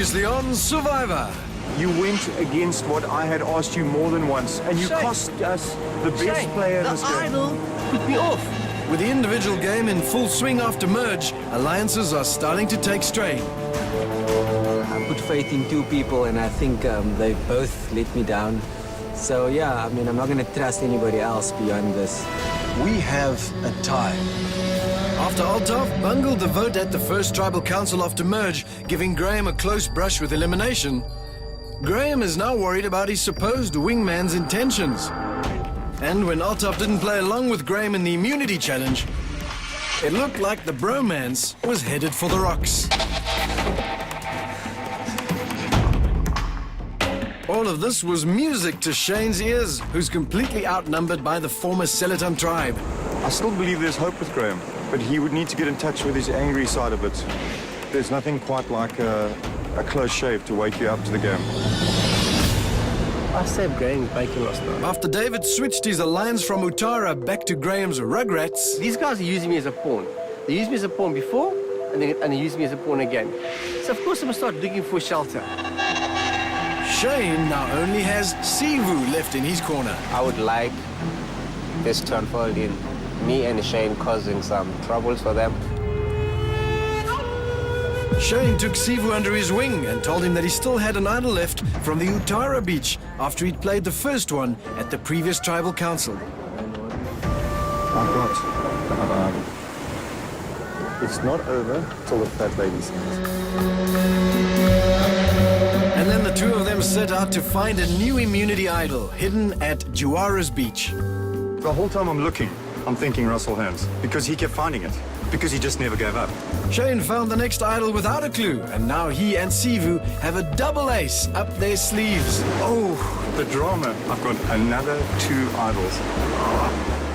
Previously on Survivor. You went against what I had asked you more than once, and you Shane. cost us the best Shane, player in the this game. idol put me off. With the individual game in full swing after merge, alliances are starting to take strain. I put faith in two people, and I think they both let me down. So yeah, I mean, I'm not going to trust anybody else beyond this. We have a tie. After Altaf bungled the vote at the first tribal council after merge, giving Graham a close brush with elimination, Graham is now worried about his supposed wingman's intentions. And when Altaf didn't play along with Graham in the immunity challenge, it looked like the bromance was headed for the rocks. All of this was music to Shane's ears, who's completely outnumbered by the former Selaton tribe. I still believe there's hope with Graham, but he would need to get in touch with his angry side of it. There's nothing quite like a close shave to wake you up to the game. I saved Graham bacon last night. After David switched his alliance from Utara back to Graham's Rugrats, These guys are using me as a pawn. They used me as a pawn before, and they used me as a pawn again. So of course I'm gonna start looking for shelter. Shane now only has Sivu left in his corner. I would like this to unfold in me and Shane causing some troubles for them. Shane took Sivu under his wing and told him that he still had an idol left from the Utara beach after he'd played the first one at the previous tribal council. I've got. It's not over till the fat lady sings. And then the two of them set out to find a new immunity idol hidden at Juara's beach. The whole time I'm looking, I'm thinking Russell Hands, because he kept finding it, because he just never gave up. Shane found the next idol without a clue, and now he and Sivu have a double ace up their sleeves. Oh, the drama. I've got another two idols.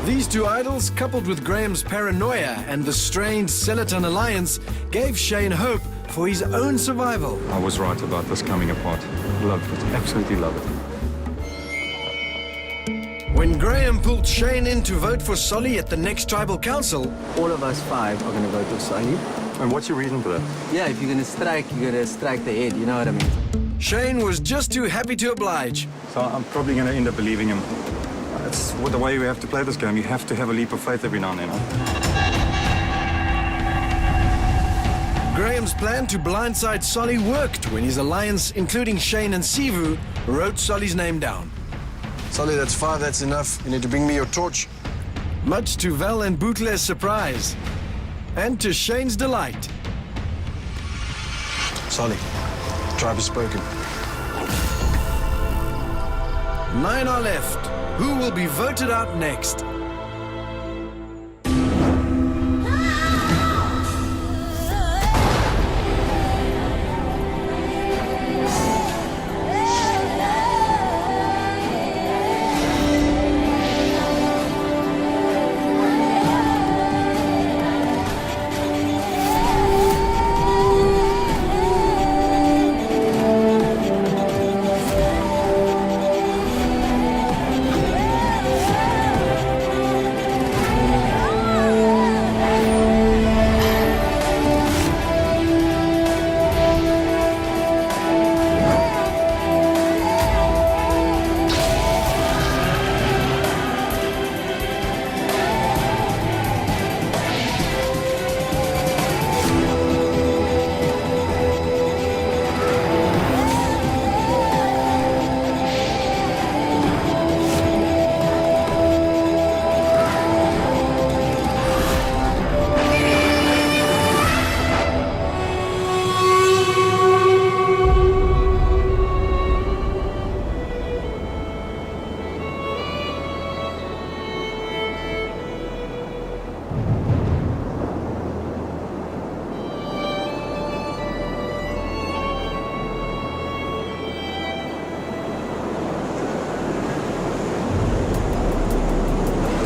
These two idols, coupled with Graham's paranoia and the strained Selaton alliance, gave Shane hope for his own survival. I was right about this coming apart. Love it, absolutely love it. When Graham pulled Shane in to vote for Solly at the next tribal council, All of us five are going to vote for Sonny. And what's your reason for that? Yeah, if you're going to strike, you're going to strike the head, you know what I mean? Shane was just too happy to oblige. So I'm probably going to end up believing him. It's the way we have to play this game. You have to have a leap of faith every now and then. Graham's plan to blindside Solly worked when his alliance, including Shane and Sivu, wrote Solly's name down. Solly, that's 5, that's enough. You need to bring me your torch. Much to Val and Bootle's surprise, and to Shane's delight. Solly, the tribe has spoken. 9 are left. Who will be voted out next?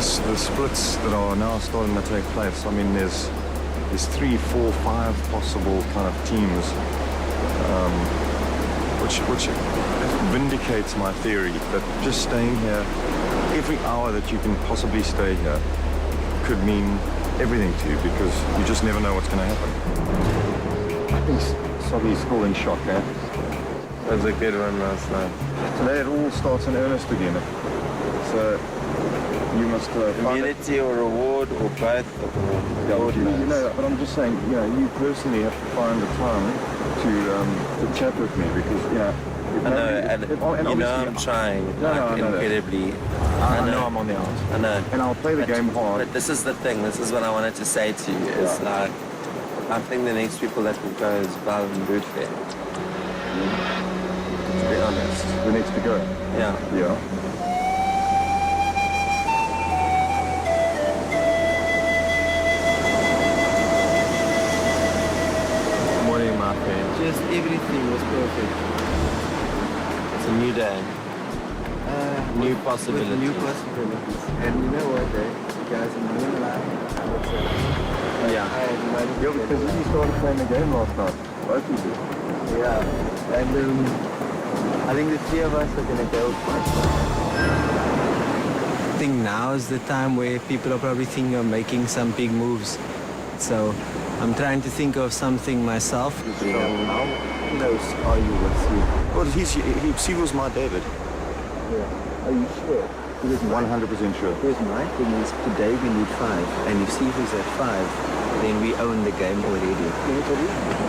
The splits that are now starting to take place, I mean, there's 3, 4, 5 possible kind of teams, which vindicates my theory that just staying here, every hour that you can possibly stay here could mean everything to you, because you just never know what's going to happen. I think Solly's still in shock, eh? That was a good one last night. Today it all starts in earnest again. So you must find it. Immunity or reward or both. Yeah, you know, but I'm just saying, you know, you personally have to find the time to chat with me because, you know. I know, and you know I'm trying I know incredibly. I know I'm on the out. I know. And I'll play the game hard. But this is the thing. This is what I wanted to say to you. Is like, I think the next people that will go is Val and Bootfair. To be honest. The next to go. Yeah. Yeah. Morning, my friend. Just everything was perfect. It's a new day. New possibilities. With new possibilities. And you know what, you guys, I'm not gonna lie, I would say, Yeah. I had money. Yeah, because you started playing the game last night. Both of you. Yeah, and I think the three of us are gonna go quite far. I think now is the time where people are probably thinking of making some big moves. So I'm trying to think of something myself. How close are you with Steve? Well, he was my David. Yeah. Are you sure? Because 100% sure. Because my thing is today we need 5, and if Steve is at 5, then we own the game already.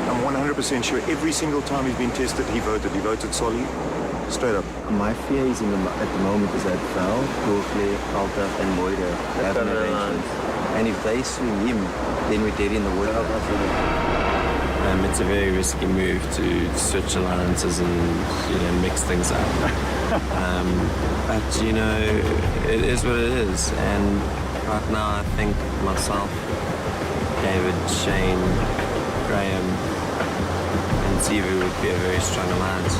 I'm 100% sure every single time he's been tested, he voted. He voted Solly. Straight up. My fear is at the moment is that Val, Dorfley, Alta, and Moira have an arrangement. And if they swing him, then we're dead in the water. It's a very risky move to switch alliances and mix things up. But it is what it is. And right now, I think myself, David, Shane, Graham, and Zivu would be a very strong alliance.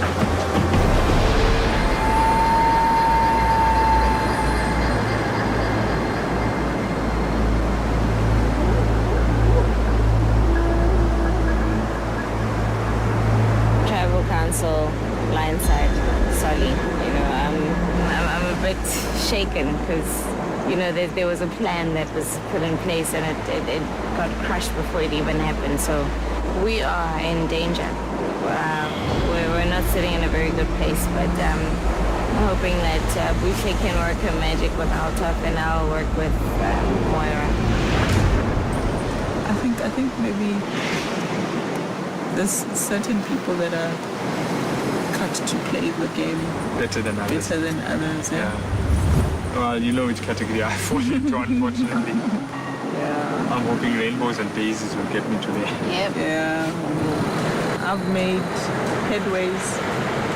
Council, Lionside, Solly. I'm a bit shaken because there was a plan that was put in place and it got crushed before it even happened. So we are in danger. We're not sitting in a very good place, but I'm hoping that Bushli can work her magic with Altaf and I'll work with Moira. I think maybe there's certain people that are cut to play the game better than others. Yeah. Well, you know which category I fall into, unfortunately. Yeah. I'm hoping rainbows and daisies will get me to there. Yep. Yeah. I've made headways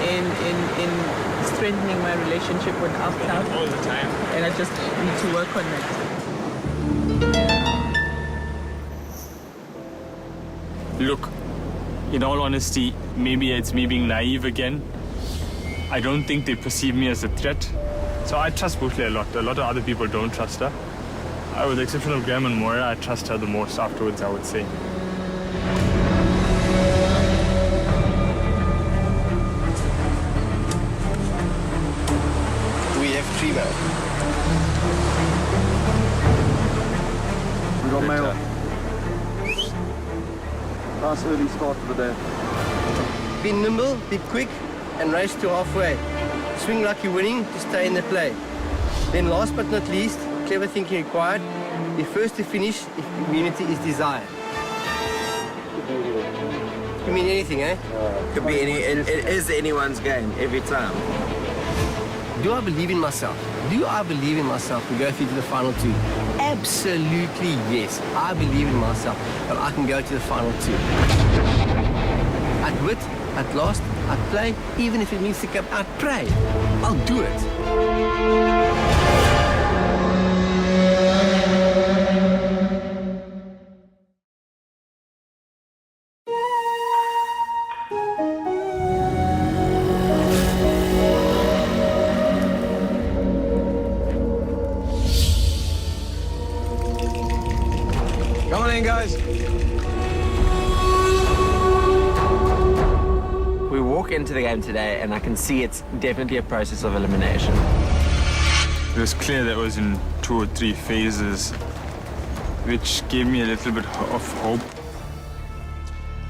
in strengthening my relationship with Altaf. All the time. And I just need to work on that. Look, in all honesty, maybe it's me being naive again. I don't think they perceive me as a threat. So I trust Bushli a lot. A lot of other people don't trust her. With the exception of Graham and Moira, I trust her the most afterwards, I would say. We have 3 now. We got mail. Nice early start to the day. Be nimble, be quick, and race to halfway. Swing like you're winning to stay in the play. Then last but not least, clever thinking required. Be first to finish if immunity is desired. You mean anything, eh? Could be it is anyone's game every time. Do I believe in myself? Do I believe in myself to go through to the final 2? Absolutely yes. I believe in myself that I can go to the final 2. I'd wit, I'd last, I'd play, even if it means to come, I'd pray. I'll do it. Come on in, guys. We walk into the game today and I can see it's definitely a process of elimination. It was clear that it was in 2 or 3 phases, which gave me a little bit of hope.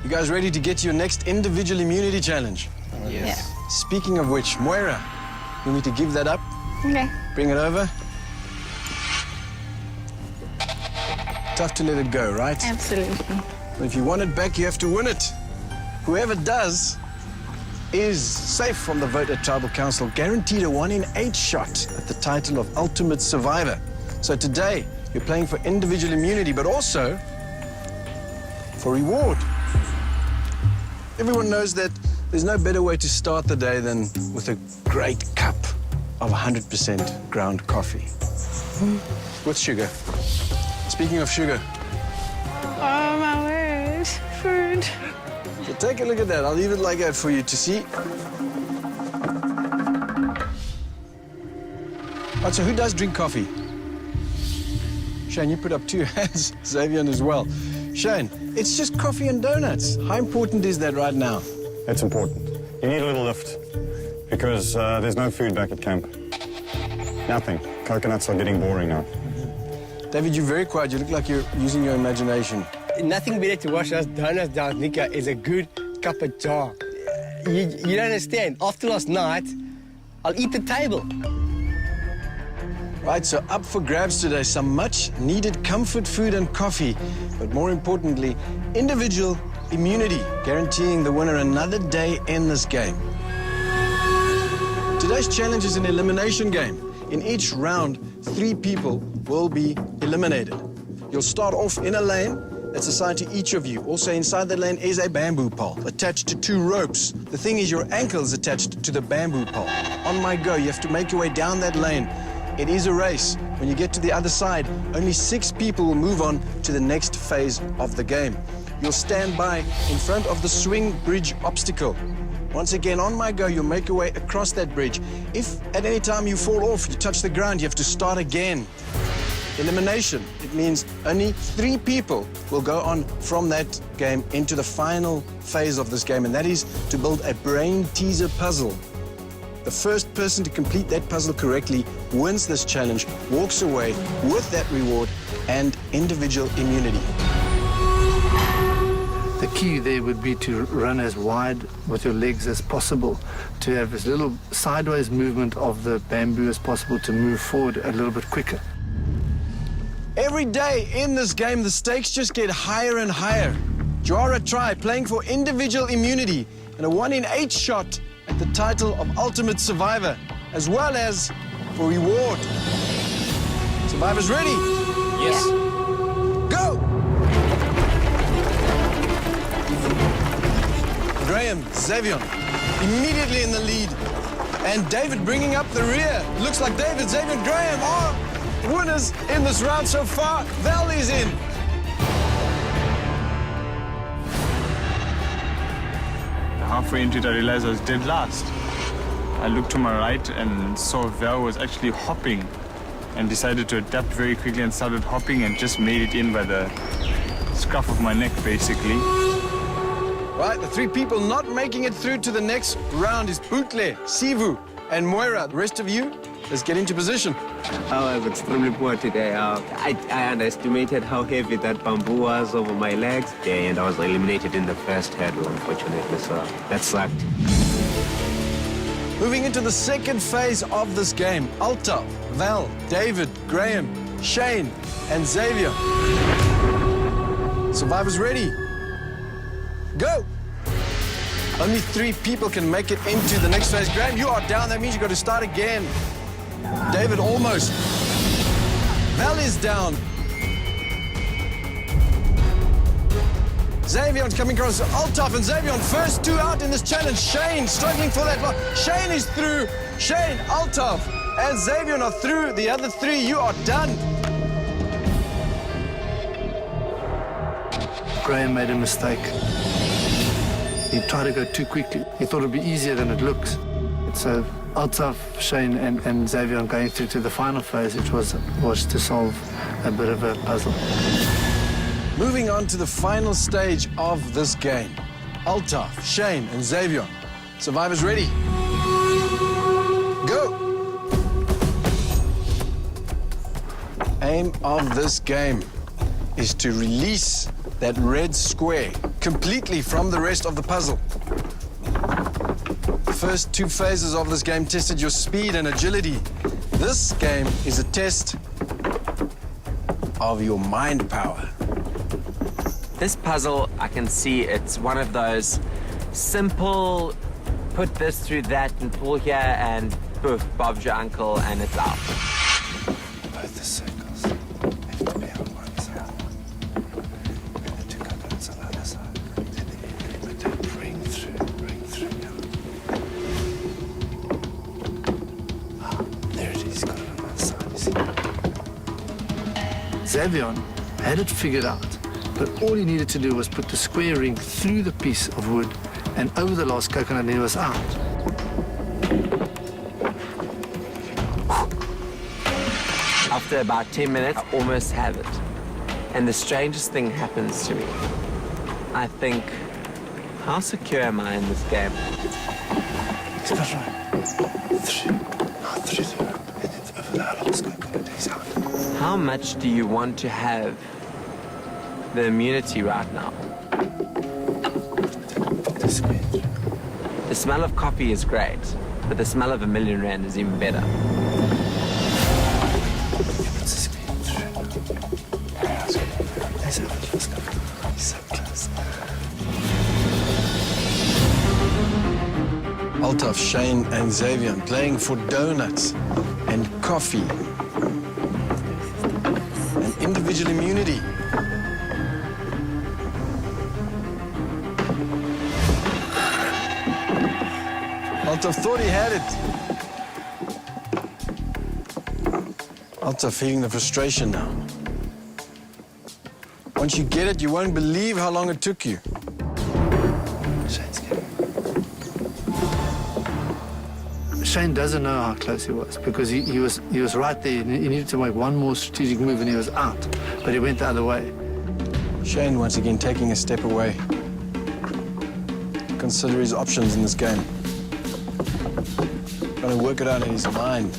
You guys ready to get to your next individual immunity challenge? Yes. Speaking of which, Moira, you need to give that up. Okay. Bring it over. Tough to let it go, right? Absolutely. But if you want it back, you have to win it. Whoever does is safe from the vote at Tribal Council, guaranteed a 1 in 8 shot at the title of Ultimate Survivor. So today, you're playing for individual immunity, but also for reward. Everyone knows that there's no better way to start the day than with a great cup of 100% ground coffee. With sugar. Speaking of sugar, Oh, my word. Food. so take a look at that. I'll leave it like that for you to see. Right, so who does drink coffee? Shane, you put up 2 hands. Xavier as well. Shane, it's just coffee and donuts. How important is that right now? It's important. You need a little lift because there's no food back at camp. Nothing. Coconuts are getting boring now. David, you're very quiet. You look like you're using your imagination. Nothing better to wash those donuts down, Nika, is a good cup of jar. You don't understand. After last night, I'll eat the table. Right, so up for grabs today, some much needed comfort food and coffee, but more importantly, individual immunity, guaranteeing the winner another day in this game. Today's challenge is an elimination game. In each round, 3 people will be eliminated. You'll start off in a lane that's assigned to each of you. Also inside the lane is a bamboo pole attached to 2 ropes. The thing is, your ankle is attached to the bamboo pole. On my go, you have to make your way down that lane. It is a race. When you get to the other side, only 6 people will move on to the next phase of the game. You'll stand by in front of the swing bridge obstacle. Once again, on my go, you'll make your way across that bridge. If at any time you fall off, you touch the ground, you have to start again. Elimination. It means only 3 people will go on from that game into the final phase of this game, and that is to build a brain teaser puzzle. The first person to complete that puzzle correctly wins this challenge, walks away with that reward and individual immunity. The key there would be to run as wide with your legs as possible, to have as little sideways movement of the bamboo as possible, to move forward a little bit quicker. Every day in this game, the stakes just get higher and higher. Jawara Tribe playing for individual immunity and a 1 in 8 shot at the title of Ultimate Survivor, as well as for reward. Survivors ready? Yes. Go! Graham, Xavier, immediately in the lead. And David bringing up the rear. Looks like David, Xavier, and Graham are winners in this round so far. Val is in. Halfway into it, I realized I was dead last. I looked to my right and saw Val was actually hopping and decided to adapt very quickly and started hopping and just made it in by the scruff of my neck, basically. Right, the 3 people not making it through to the next round is Bootle, Sivu, and Moira. The rest of you, let's get into position. I was extremely poor today. I underestimated how heavy that bamboo was over my legs. Yeah, and I was eliminated in the first hurdle, unfortunately, so that sucked. Moving into the second phase of this game, Altaf, Val, David, Graham, Shane, and Xavier. Survivors ready? Go! Only 3 people can make it into the next phase. Graham, you are down. That means you've got to start again. David, almost. Val is down. Xavion's coming across. Altaf and Xavion, first 2 out in this challenge. Shane struggling for that. Shane is through. Shane, Altaf, and Xavion are through. The other 3, you are done. Graham made a mistake. He tried to go too quickly. He thought it'd be easier than it looks. So Altaf, Shane, and Xavier going through to the final phase, which was to solve a bit of a puzzle. Moving on to the final stage of this game. Altaf, Shane, and Xavier. Survivors ready? Go! Aim of this game is to release that red square completely from the rest of the puzzle. The first two phases of this game tested your speed and agility. This game is a test of your mind power. This puzzle, I can see it's one of those simple, put this through that and pull here and poof, Bob's your uncle and it's out. Both the circles have to be on one side. And the two coconuts on the other side. But then bring through now. Ah, there it is, got it on that side, you see. Xavier had it figured out, but all he needed to do was put the square ring through the piece of wood and over the last coconut, and he was out. After about 10 minutes, I almost have it. And the strangest thing happens to me. I think, how secure am I in this game? It's not right. Through the rope, and then over the last coconut, he's out. How much do you want to have the immunity right now? The square. The smell of coffee is great, but the smell of R1,000,000 is even better. Puts the square through. Let's have it, let's go. He's so close. Altaf, Shane, and Xavier playing for donuts and coffee and individual immunity. Altaf thought he had it. Altaf feeling the frustration now. Once you get it, you won't believe how long it took you. Shane's getting Shane doesn't know how close he was because he was right there. He needed to make one more strategic move and he was out, but he went the other way. Shane once again taking a step away. Consider his options in this game. Trying to work it out in his mind.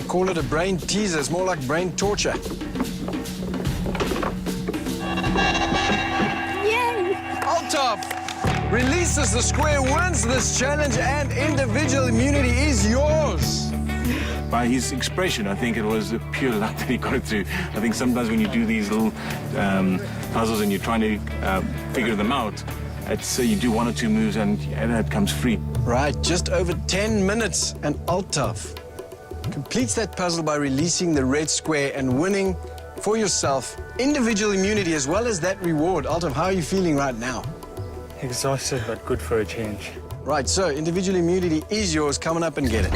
Call it a brain teaser, it's more like brain torture. Yay! Altaf releases the square, wins this challenge, and individual immunity is yours. By his expression, I think it was pure luck that he got it through. I think sometimes when you do these little puzzles and you're trying to figure them out, it's you do one or two moves and it comes free. Right, just over 10 minutes, and Altaf completes that puzzle by releasing the red square and winning for yourself individual immunity as well as that reward. Altaf, how are you feeling right now? Exhausted, but good for a change. Right, so individual immunity is yours. Come on up and get it.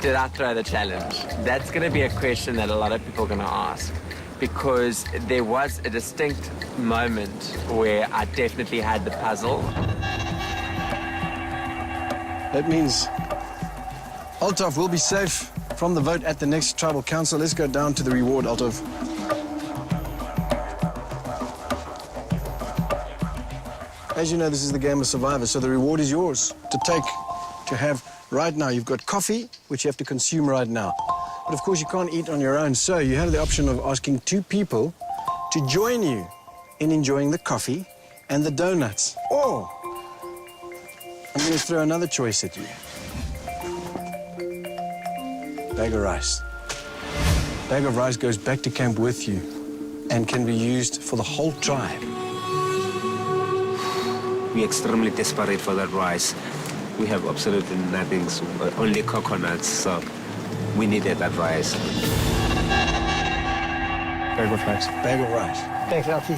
Did I throw the challenge? That's going to be a question that a lot of people are going to ask, because there was a distinct moment where I definitely had the puzzle. That means Altaf will be safe from the vote at the next tribal council. Let's go down to the reward, Altaf. As you know, this is the game of Survivor, so the reward is yours to take, to have right now. You've got coffee, which you have to consume right now. But of course, you can't eat on your own, so you have the option of asking two people to join you in enjoying the coffee and the donuts. Or I'm going to throw another choice at you. Bag of rice. Bag of rice goes back to camp with you and can be used for the whole tribe. We're extremely desperate for that rice. We have absolutely nothing, so only coconuts, so we needed that rice. Bag of rice. Bag of rice. Thanks, Alfie.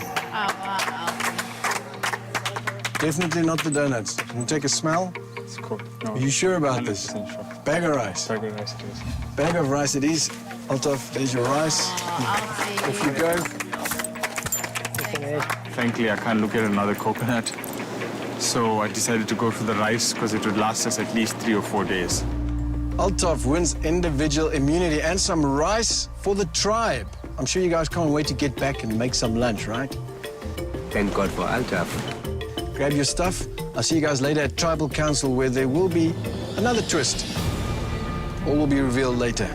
Definitely not the donuts. Can you take a smell? It's cool. No, Are you sure about this? 100% sure. Bag of rice. Bag of rice it is. Bag of rice it is. Altaf, there's your rice. Off you go. Thankfully, I can't look at another coconut. So I decided to go for the rice because it would last us at least 3 or 4 days. Altaf wins individual immunity and some rice for the tribe. I'm sure you guys can't wait to get back and make some lunch, right? Thank God for Altaf. Grab your stuff. I'll see you guys later at Tribal Council, where there will be another twist. All will be revealed later.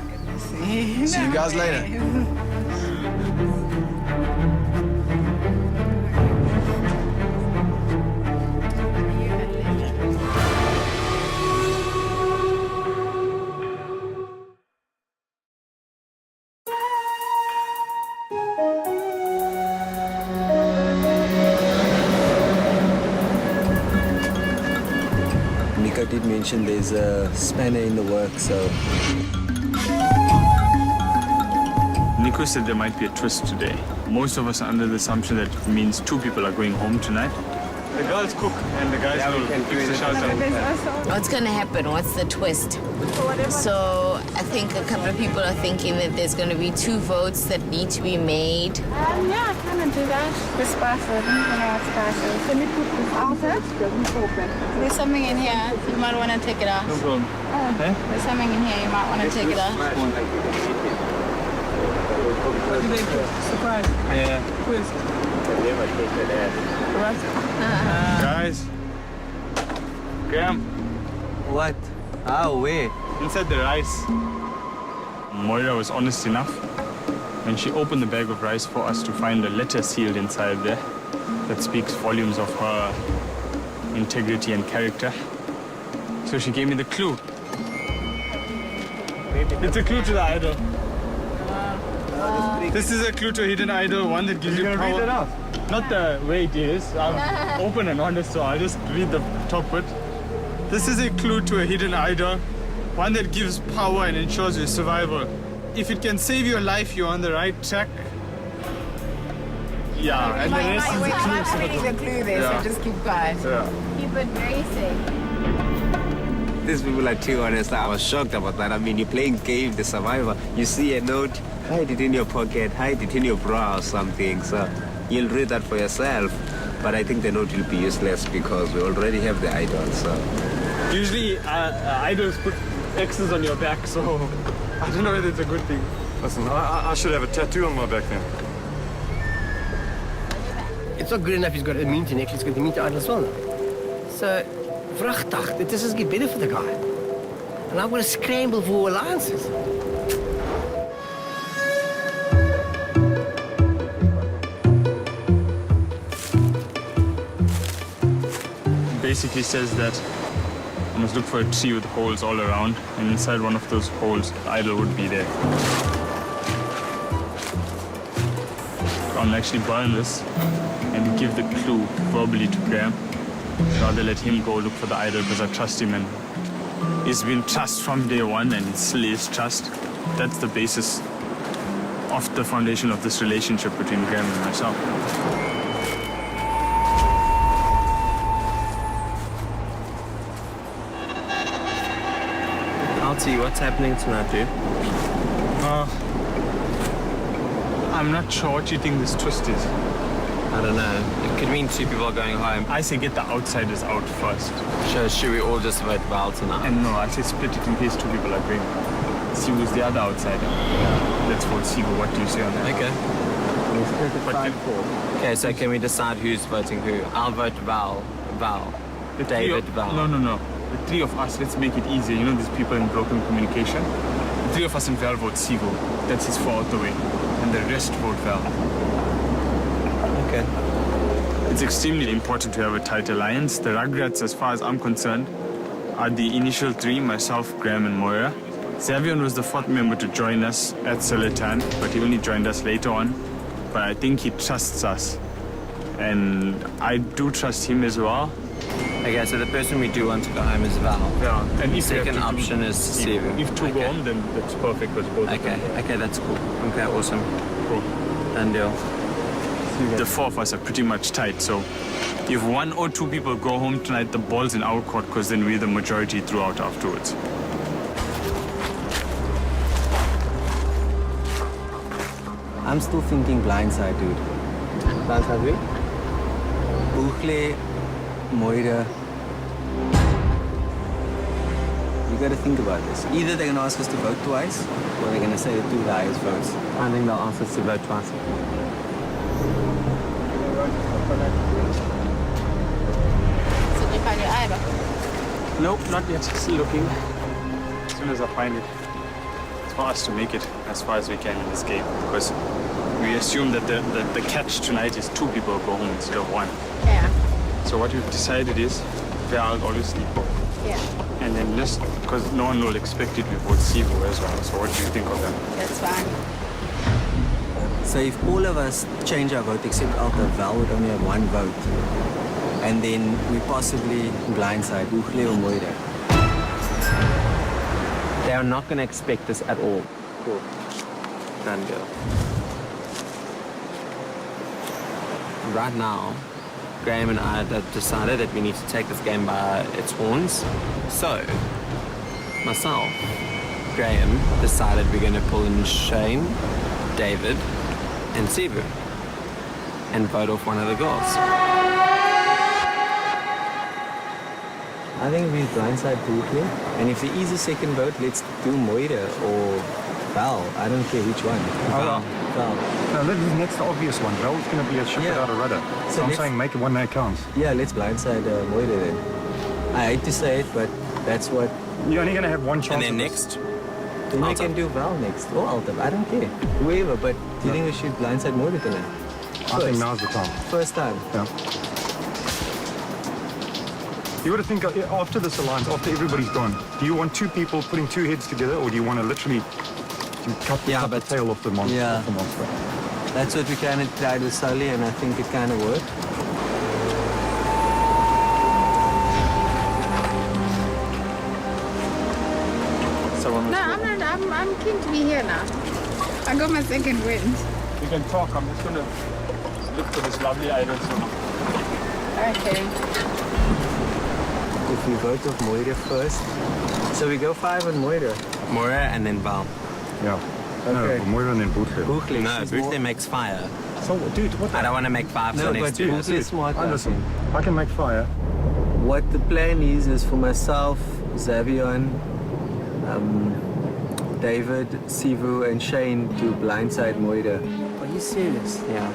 See you guys later. did mention there's a spanner in the works, so Nico said there might be a twist today. Most of us are under the assumption that it means 2 people are going home tonight. The girls cook and the guys will fix the shelter. What's going to happen? What's the twist? So I think a couple of people are thinking that there's going to be 2 votes that need to be made. Yeah, I kind of do that. This spices, spices. Can you put this outside? There's something in here. You might want to take it out. No problem. There's something in here. You might want to take it out. What do they do? Surprise. Yeah. Twist. Guys. Graham. what? How? Where? Inside the rice. Moira was honest enough when she opened the bag of rice for us to find a letter sealed inside there that speaks volumes of her integrity and character. So she gave me the clue. It's a clue to the idol. This is a clue to a hidden idol, one that gives you power. Read it out? Not the way it is. I'm open and honest, so I'll just read the top bit. This is a clue to a hidden idol, one that gives power and ensures your survival. If it can save your life, you're on the right track. Yeah, and the rest is a clue. I'm reading the clue there, Yeah. so just keep quiet. Yeah. Keep it very safe. These people are too honest. I was shocked about that. I mean, you're playing game, the survivor. You see a note, hide it in your pocket, hide it in your bra or something. So you'll read that for yourself. But I think the note will be useless because we already have the idol. So Usually, idols put X's on your back, so I don't know whether it's a good thing. Listen, I should have a tattoo on my back then. It's not good enough he's got a mean necklace, he's got the mean idol as well now. So, vrachtig, this is get better for the guy. And I'm going to scramble for alliances. Basically says that I must look for a tree with holes all around, and inside one of those holes, the idol would be there. I'll actually burn this and give the clue verbally to Graham. Rather let him go look for the idol because I trust him, and it's been trust from day one, and it still is trust. That's the basis of the foundation of this relationship between Graham and myself. Alti, what's happening tonight, dude? I'm not sure what you think this twist is. I don't know. It could mean 2 people are going home. I say get the outsiders out first. So should we all just vote Val tonight? And no, I say split it in case 2 people are going. See who's the other outsider. Let's vote Sigo. What do you say on that? Okay. But Okay, so can we decide who's voting who? I'll vote Val. the David three of, Val. No. The 3 of us, let's make it easier. You know, these people in broken communication. The 3 of us in Val vote Sigo. That's his 4th away. And the rest vote Val. Okay. It's extremely important to have a tight alliance. The Rugrats, as far as I'm concerned, are the initial 3, myself, Graham, and Moira. Xavier was the 4th member to join us at Selatan, but he only joined us later on. But I think he trusts us. And I do trust him as well. Okay, so the person we do want to go home is Val. Yeah. And The if we have second to- option is Sivu. If 2 go home, then that's perfect because both of them. Okay, that's cool. Okay, awesome. Cool. Done deal. The 4 of us are pretty much tight, so if 1 or 2 people go home tonight, the ball's in our court because then we're the majority throughout afterwards. I'm still thinking blindside, dude. Blindside who? Buchle, Moira. You gotta think about this. Either they're gonna ask us to vote twice, or they're gonna say the 2 highest votes. I think they'll ask us to vote twice. So did you find your idol? Nope, not yet. Still looking. As soon as I find it, it's for us to make it as far as we can in this game because we assume that the catch tonight is 2 people go home instead of 1. Yeah. So what we've decided is Val obviously go. Yeah. And then just because no one will expect it, we vote Sivu as well. So what do you think of that? That's fine. So if all of us change our vote except Alta, Val would only have 1 vote. And then we possibly blindside Buchle or Moira. They are not going to expect this at all. Cool. Done deal. Right now, Graham and I have decided that we need to take this game by its horns. So, myself, Graham, decided we're going to pull in Shane, David, and Sivu and vote off one of the girls. I think we blindside Brooklyn. And if there is a second vote, let's do Moira or Val. I don't care which one. Val. No, this is next obvious one. Val's going to be a ship without a rudder. So I'm saying make it one that counts. Yeah, let's blindside Moira then. I hate to say it, but that's what... You're only going to have one chance. And then next? Then we can do Val next. Or Altaf. I don't care. Whoever, but do you think we should blindside Moira tonight? I think now's the time. First time? Yeah. You got to think, after this alliance, after everybody's gone, do you want two people putting two heads together, or do you want to literally cut the tail off the monster? Yeah. Off the monster? That's what we kind of tried with Sully, and I think it kind of worked. I'm keen to be here now. I got my second wind. We can talk. I'm just going to look for this lovely island. Okay. If we vote off Moira first. So we go 5 on Moira. Moira and then Val. Yeah. Okay. No, Moira and then Bootle. Bootle. No, Bootle makes fire. So, dude, what? I don't want to make 5 no, so next to Bootle is smart. Listen, I can make fire. What the plan is for myself, Xavion, David, Sivu, and Shane to blindside Moira. Are you serious? Yeah.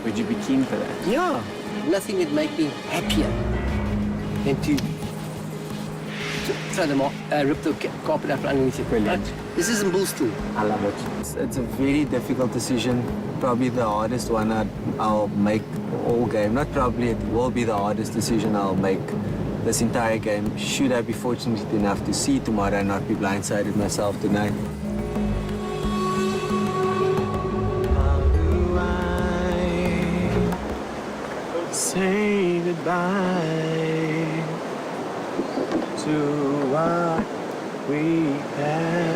Would you be keen for that? Yeah. Nothing would make me happier than to throw them off, rip the carpet up underneath it. Brilliant. This isn't bull stool. I love it. It's a very difficult decision. Probably the hardest one I'll make all game. Not probably, it will be the hardest decision I'll make this entire game. Should I be fortunate enough to see tomorrow and not be blindsided myself tonight? How do I say goodbye to what we had?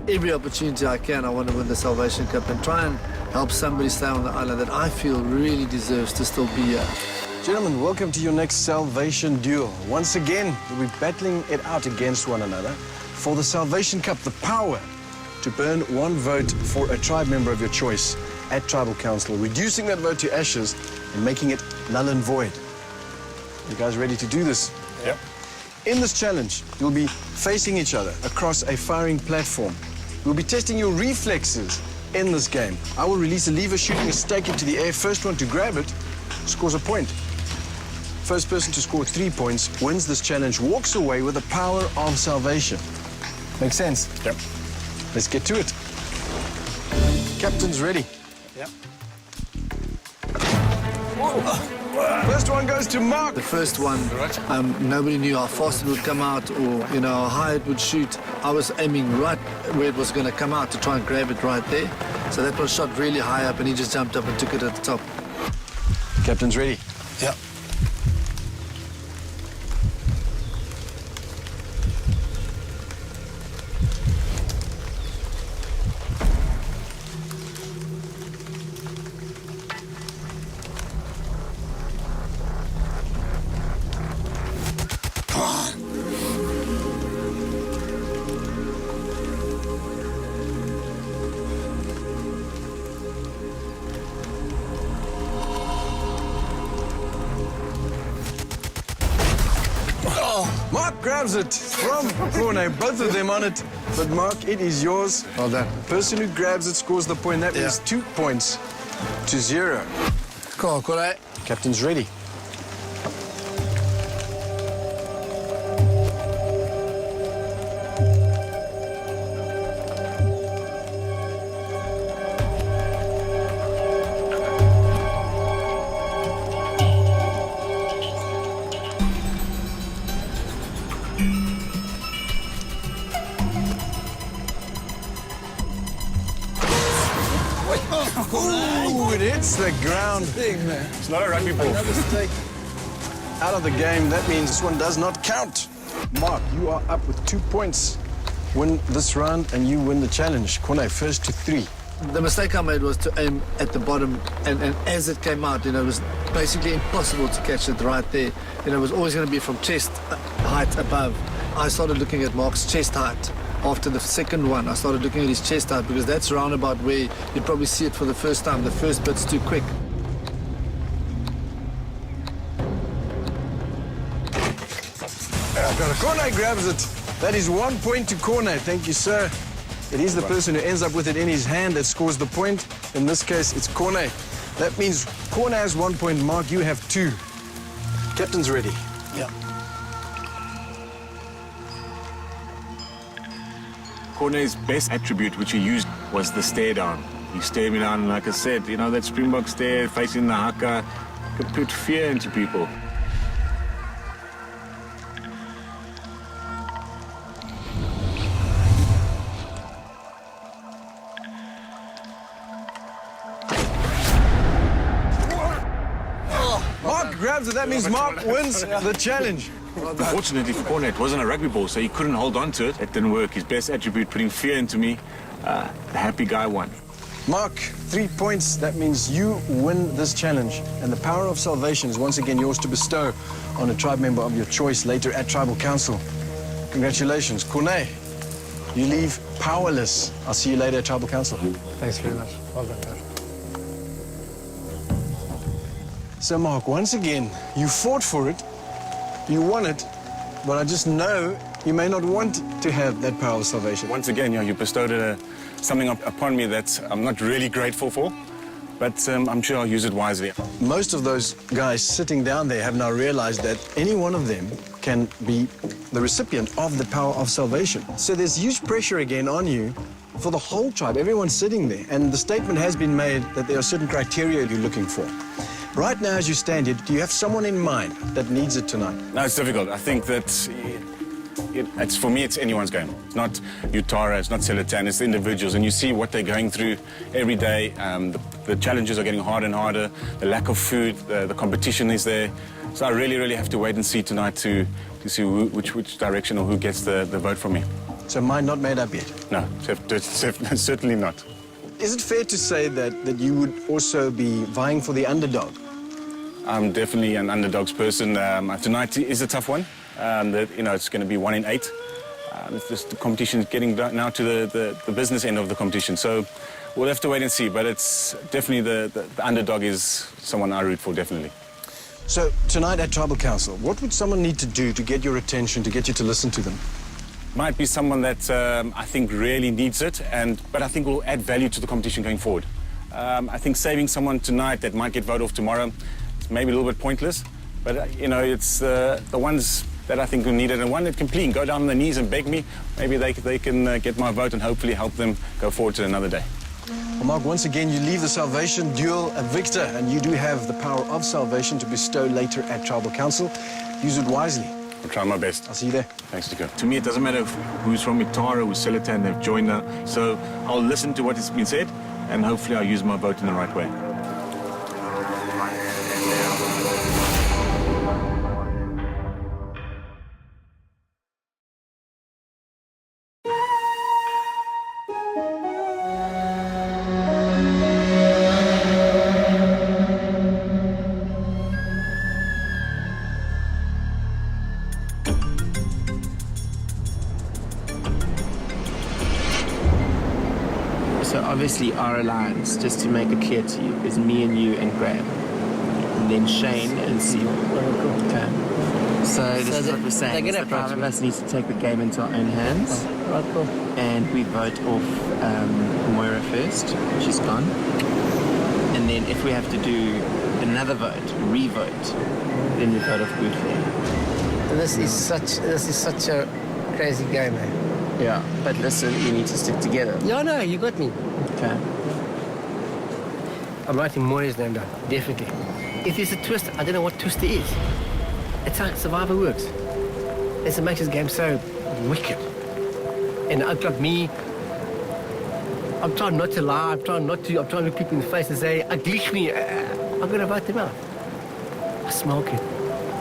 Every opportunity I can, I want to win the Salvation Cup and try and help somebody stay on the island that I feel really deserves to still be here. Gentlemen, welcome to your next Salvation duel. Once again, we'll be battling it out against one another for the Salvation Cup, the power to burn one vote for a tribe member of your choice at Tribal Council, reducing that vote to ashes and making it null and void. You guys ready to do this? Yep. In this challenge, you'll be facing each other across a firing platform. We'll be testing your reflexes in this game. I will release a lever shooting a stake into the air. First one to grab it scores a point. First person to score 3 points wins this challenge, walks away with the power of salvation. Make sense? Yep. Let's get to it. Captain's ready. Yep. First one goes to Mark. The first one, nobody knew how fast it would come out or, how high it would shoot. I was aiming right where it was going to come out to try and grab it right there. So that one shot really high up and he just jumped up and took it at the top. Captain's ready. Yeah. Mark grabs it from Corne, both of them on it. But Mark, it is yours. Well done. Person who grabs it scores the point. That means 2 points to 0. Cool, correct. Captain's ready. Ooh, it hits the ground. It's not a rugby ball. Another mistake. Out of the game. That means this one does not count. Mark, you are up with 2 points. Win this round and you win the challenge. Corne, first to 3. The mistake I made was to aim at the bottom, and as it came out, it was basically impossible to catch it right there. It was always going to be from chest height above. I started looking at Mark's chest height. After the second one, I started looking at his chest height because that's round about where you probably see it for the first time. The first bit's too quick. Corne grabs it. That is 1 point to Corne. Thank you, sir. It is the person who ends up with it in his hand that scores the point. In this case, it's Corne. That means Corne has 1 point. Mark, you have 2. Captain's ready. Yeah. Corne's best attribute, which he used, was the stare down. He stared me down, like I said, that Springbok stare, facing the haka, could put fear into people. Mark grabs it. That means Mark wins the challenge. Fortunately for Corne, it wasn't a rugby ball, so he couldn't hold on to it. It didn't work. His best attribute, putting fear into me, the happy guy won. Mark, 3 points. That means you win this challenge. And the power of salvation is once again yours to bestow on a tribe member of your choice later at Tribal Council. Congratulations. Corne, you leave powerless. I'll see you later at Tribal Council. Thanks very much. Well done, guys. So, Mark, once again, you fought for it. You won it. But I just know you may not want to have that power of salvation. Once again, you bestowed something upon me that I'm not really grateful for, but I'm sure I'll use it wisely. Most of those guys sitting down there have now realized that any one of them can be the recipient of the power of salvation. So there's huge pressure again on you for the whole tribe. Everyone's sitting there. And the statement has been made that there are certain criteria you're looking for. Right now, as you stand here, do you have someone in mind that needs it tonight? No, it's difficult. I think that for me, it's anyone's game. It's not Utara, it's not Selatan, it's the individuals. And you see what they're going through every day. The challenges are getting harder and harder. The lack of food, the competition is there. So I really, really have to wait and see tonight to see which direction or who gets the vote from me. So mind not made up yet? No, certainly not. Is it fair to say that you would also be vying for the underdog? I'm definitely an underdogs person. Tonight is a tough one. It's going to be 1 in 8. It's just the competition is getting now to the business end of the competition. So we'll have to wait and see. But it's definitely the underdog is someone I root for, definitely. So tonight at Tribal Council, what would someone need to do to get your attention, to get you to listen to them? Might be someone that I think really needs it, but I think will add value to the competition going forward. I think saving someone tonight that might get voted off tomorrow, it's maybe a little bit pointless. But, it's the ones that I think will need it, and one that can plead, go down on their knees and beg me. Maybe they can get my vote and hopefully help them go forward to another day. Well, Mark, once again, you leave the salvation duel a victor, and you do have the power of salvation to bestow later at Tribal Council. Use it wisely. I'll try my best. I'll see you there. Thanks, Nico. To me, it doesn't matter who's from Utara, who's Selatan, they've joined now. So I'll listen to what has been said, and hopefully I'll use my vote in the right way. So obviously our alliance, just to make it clear to you, is me and you and Graham. And then Shane and Seal. Okay. So this is what we're saying. The 5 of us need to take the game into our own hands. Right, cool. And we vote off Moira first. She's gone. And then if we have to do another vote, re-vote, then we vote off Boothly. This is such a crazy game, man. Yeah, but listen, we need to stick together. Yeah, no, you got me. Okay. I'm writing Moira's name down, definitely. If there's a twist, I don't know what twist there is. It's how Survivor works. That's what makes this game so wicked. And I've got me, I'm trying not to lie. I'm trying to look people in the face and say, "Aglich me." I'm going to vote them out. Smoke it.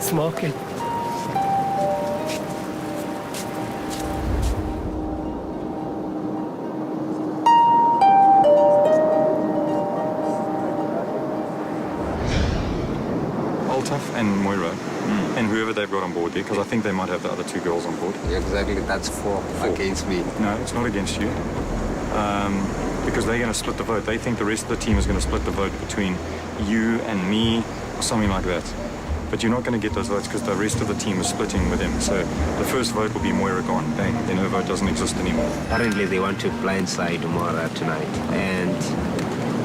Smoke it. Altaf and Moira, and whoever they've got on board there, because I think they might have the other two girls on board. Exactly, that's four against me. No, it's not against you. Because they're going to split the vote. They think the rest of the team is going to split the vote between you and me, or something like that. But you're not going to get those votes because the rest of the team is splitting with him. So the first vote will be Moira gone. Bang. Then her vote doesn't exist anymore. Apparently they want to blindside Moira tonight. And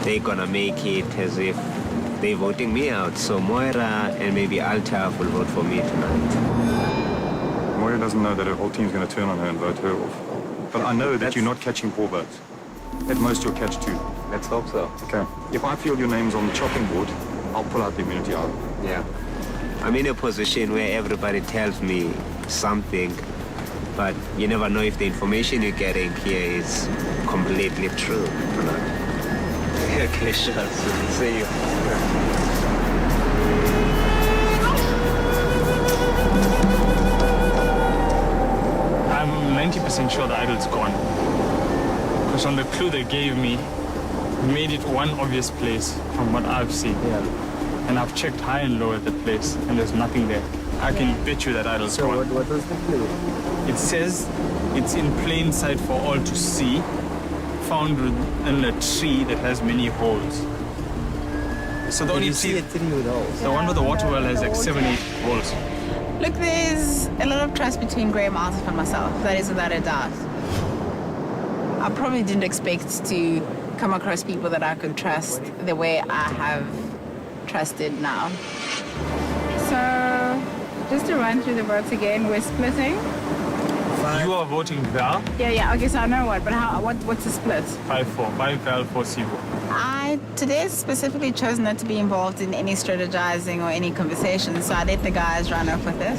they're going to make it as if they're voting me out. So Moira and maybe Altaf will vote for me tonight. Moira doesn't know that her whole team's going to turn on her and vote her off. But I know that you're not catching 4 votes. At most, you'll catch 2. Let's hope so. Okay. If I feel your name's on the chopping board, I'll pull out the immunity out. Yeah. I'm in a position where everybody tells me something, but you never know if the information you're getting here is completely true or not. Okay, sure. See you. I'm 90% sure the idol's gone. Because on the clue they gave me, made it one obvious place from what I've seen. Yeah. And I've checked high and low at the place, and there's nothing there. I can bet you that idol's gone. So what was the clue? It says it's in plain sight for all to see, found in a tree that has many holes. So the only you see a tree with holes? The one with the water well has like 7, 8 holes. Look, there's a lot of trust between Graham, Altaf, and myself. That is without a doubt. I probably didn't expect to come across people that I could trust the way I have trusted now. So, just to run through the votes again, we're splitting. You are voting Val, Yeah, okay, so I know what, but what's the split? 5-4. 5 Val, 4 Sivo. I today specifically chose not to be involved in any strategizing or any conversations, so I let the guys run off with it.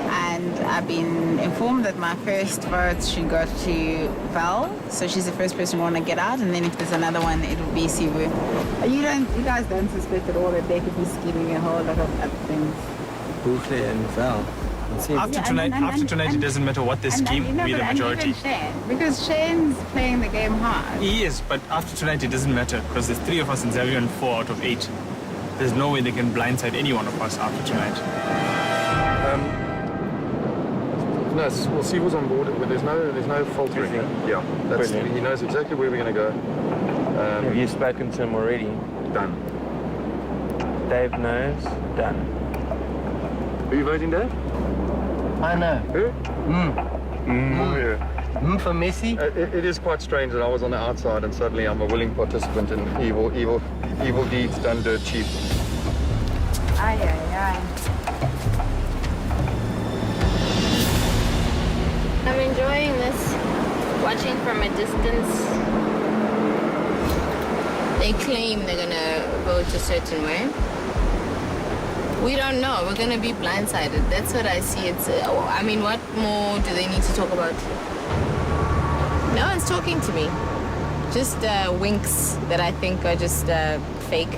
And I've been informed that my first vote should go to Val, so she's the first person who want to get out, and then if there's another one, it'll be Sivu. You guys don't suspect at all that they could be scheming a whole lot of other things. Boucle and Val. After tonight, it doesn't matter what they scheme, we're the majority. Because Shane's playing the game hard. He is, but after tonight, it doesn't matter because there's 3 of us in Xavier and 4 out of 8. There's no way they can blindside any one of us after tonight. No, well, Sivo's on board. There's no filtering. Yeah, he knows exactly where we're going to go. Have you spoken to him already? Done. Dave knows? Done. Are you voting, Dave? I know. Who? Yeah. For Messi? It is quite strange that I was on the outside and suddenly I'm a willing participant in evil deeds done dirt cheap. Aye, aye, aye. I'm enjoying this, watching from a distance. They claim they're gonna vote a certain way. We don't know. We're gonna be blindsided. That's what I see. I mean, what more do they need to talk about? No one's talking to me. Just winks that I think are just fake.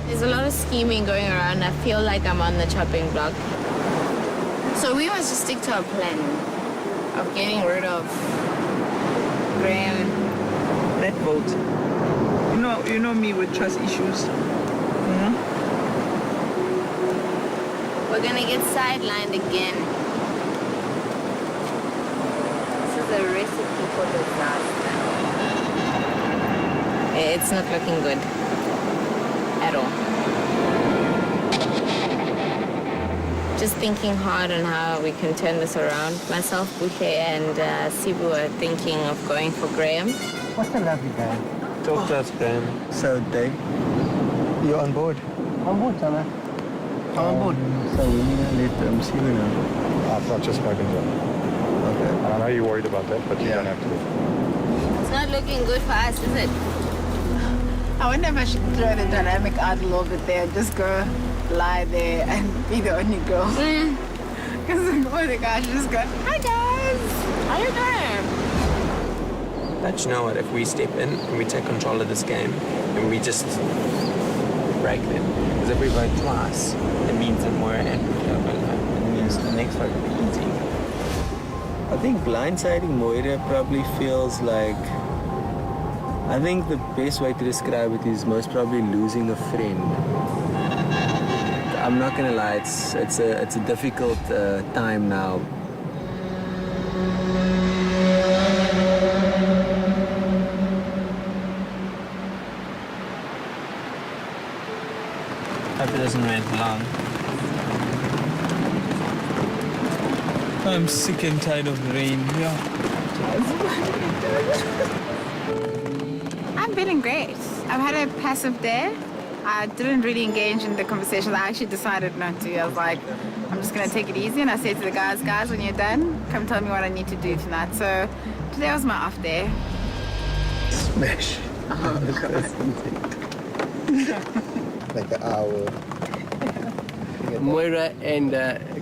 There's a lot of scheming going around. I feel like I'm on the chopping block. So we must just stick to our plan of getting rid of Graham. That vote. You know me with trust issues. We're gonna get sidelined again. This is a recipe for disaster. It's not looking good at all. Just thinking hard on how we can turn this around. Myself, Boucle, and Sibu are thinking of going for Graham. What's the lovely guy? Talk to us, Graham. So, Dave, you're on board? On board, Sana. I'm on board. So we're going to let Sivu know. I've not just spoken to him. Okay. I know you're worried about that, but you don't have to. It's not looking good for us, is it? I wonder if I should throw the dynamic out a little bit there, just go lie there and be the only girl. Because all the guys just go, hi guys, how you doing? that, you know what, if we step in and we take control of this game and we just break them. Because if we vote twice, it means that Moira and Butler will go home. It means the next vote will be easy. I think blindsiding Moira probably feels like... I think the best way to describe it is most probably losing a friend. I'm not gonna lie, it's a difficult time now. Hope it doesn't rain for long. I'm sick and tired of the rain. Yeah. I'm feeling great. I've had a passive day. I didn't really engage in the conversation. I actually decided not to. I was like, I'm just going to take it easy. And I said to the guys, when you're done, come tell me what I need to do tonight. So today was my off day. Smash. Like an hour. Moira and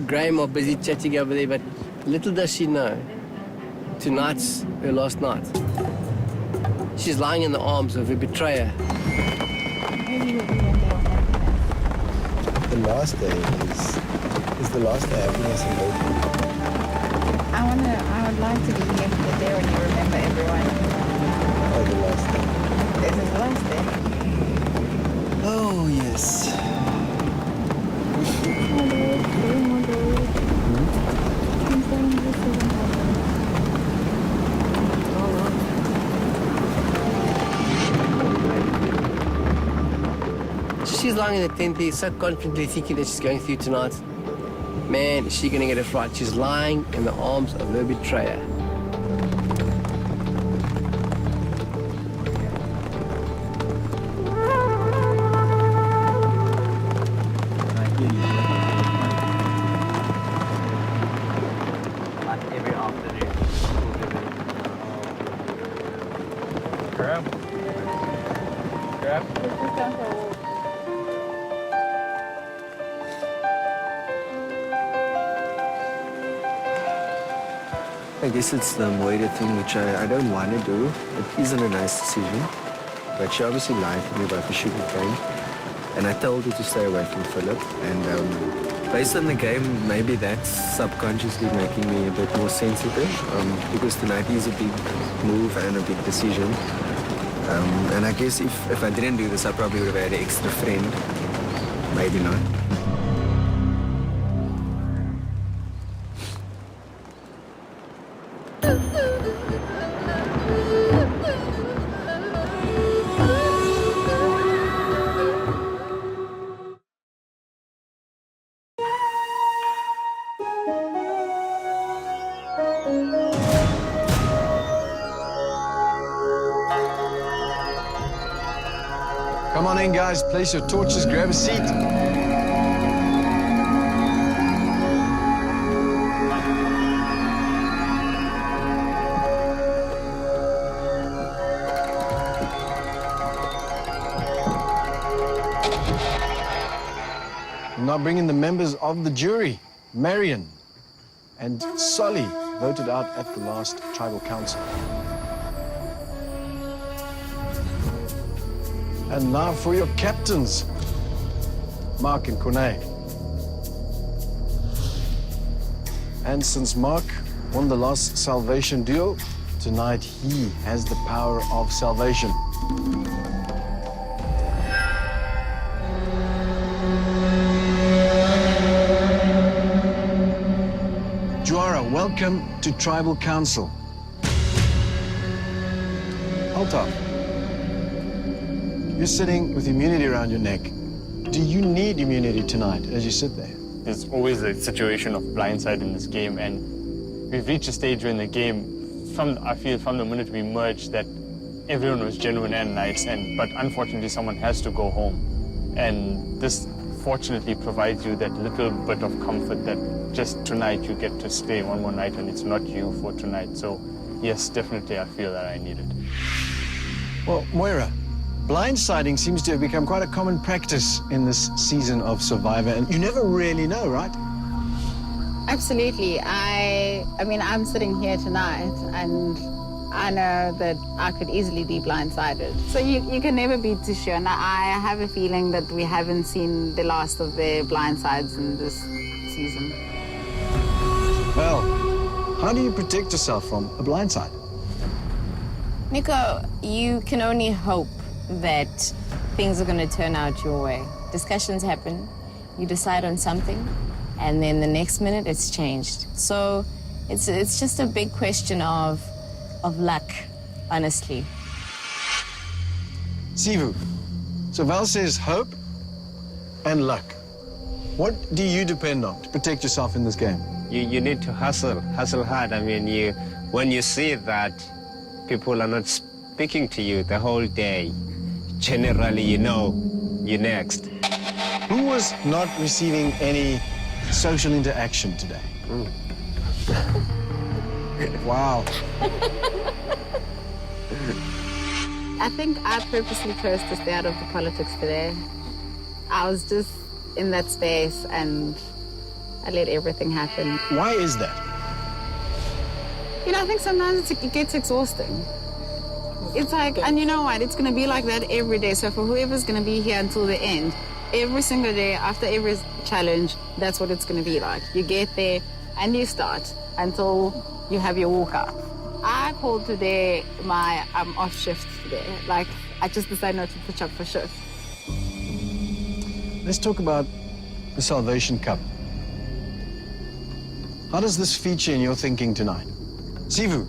Graham are busy chatting over there, but little does she know, tonight's her last night. She's lying in the arms of her betrayer. The last day is the last day of happiness and hope. I would like to be here for the day when you remember everyone. Oh, the last day. This is the last day. Oh, yes. She's lying in the tent there, so confidently thinking that she's going through tonight. Man, is she going to get it right? She's lying in the arms of her betrayer. Like every afternoon. Grab. I guess it's the Moira thing, which I don't want to do. It isn't a nice decision. But she obviously lied to me about the sugar cane. And I told her to stay away from Philip. And based on the game, maybe that's subconsciously making me a bit more sensitive. Because tonight is a big move and a big decision. And I guess if I didn't do this, I probably would have had an extra friend. Maybe not. Come on in, guys. Place your torches, grab a seat. I'm now bringing the members of the jury. Marion and Solly voted out at the last tribal council. And now for your captains, Mark and Corne. And since Mark won the last salvation duel, tonight he has the power of salvation. Juara, welcome to Tribal Council. Altaf. You're sitting with immunity around your neck. Do you need immunity tonight as you sit there? There's always a situation of blindside in this game, and we've reached a stage where in the game, I feel from the minute we merged, that everyone was genuine and nice, but unfortunately someone has to go home. And this fortunately provides you that little bit of comfort that just tonight you get to stay one more night and it's not you for tonight. So yes, definitely I feel that I need it. Well, Moira, blindsiding seems to have become quite a common practice in this season of Survivor, and you never really know, right? Absolutely. I mean, I'm sitting here tonight, and I know that I could easily be blindsided. So you can never be too sure. And I have a feeling that we haven't seen the last of the blindsides in this season. Well, how do you protect yourself from a blindside? Nico, you can only hope that things are going to turn out your way. Discussions happen, you decide on something, and then the next minute it's changed. So it's just a big question of luck, honestly. Sivu, so Val says hope and luck. What do you depend on to protect yourself in this game? You need to hustle hard. I mean, when you see that people are not speaking to you the whole day, generally you know you're next. Who was not receiving any social interaction today? Wow. I think I purposely chose to stay out of the politics today. I was just in that space and I let everything happen. Why is that? You know, I think sometimes it gets exhausting. It's like, and you know what, it's going to be like that every day. So for whoever's going to be here until the end, every single day, after every challenge, that's what it's going to be like. You get there and you start until you have your walkout. I called today my off shift today. Like, I just decided not to pitch up for shift. Let's talk about the Salvation Cup. How does this feature in your thinking tonight? Sivu?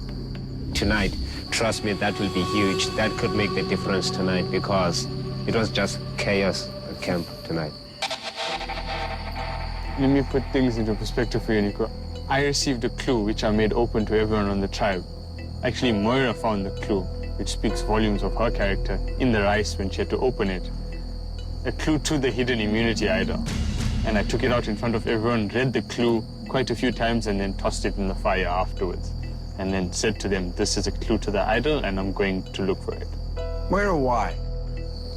Tonight, trust me, that will be huge. That could make the difference tonight because it was just chaos at camp tonight. Let me put things into perspective for you, Nico. I received a clue which I made open to everyone on the tribe. Actually, Moira found the clue, which speaks volumes of her character, in the rice when she had to open it. A clue to the hidden immunity idol. And I took it out in front of everyone, read the clue quite a few times, and then tossed it in the fire afterwards. And then said to them, this is a clue to the idol, and I'm going to look for it. Moira, why?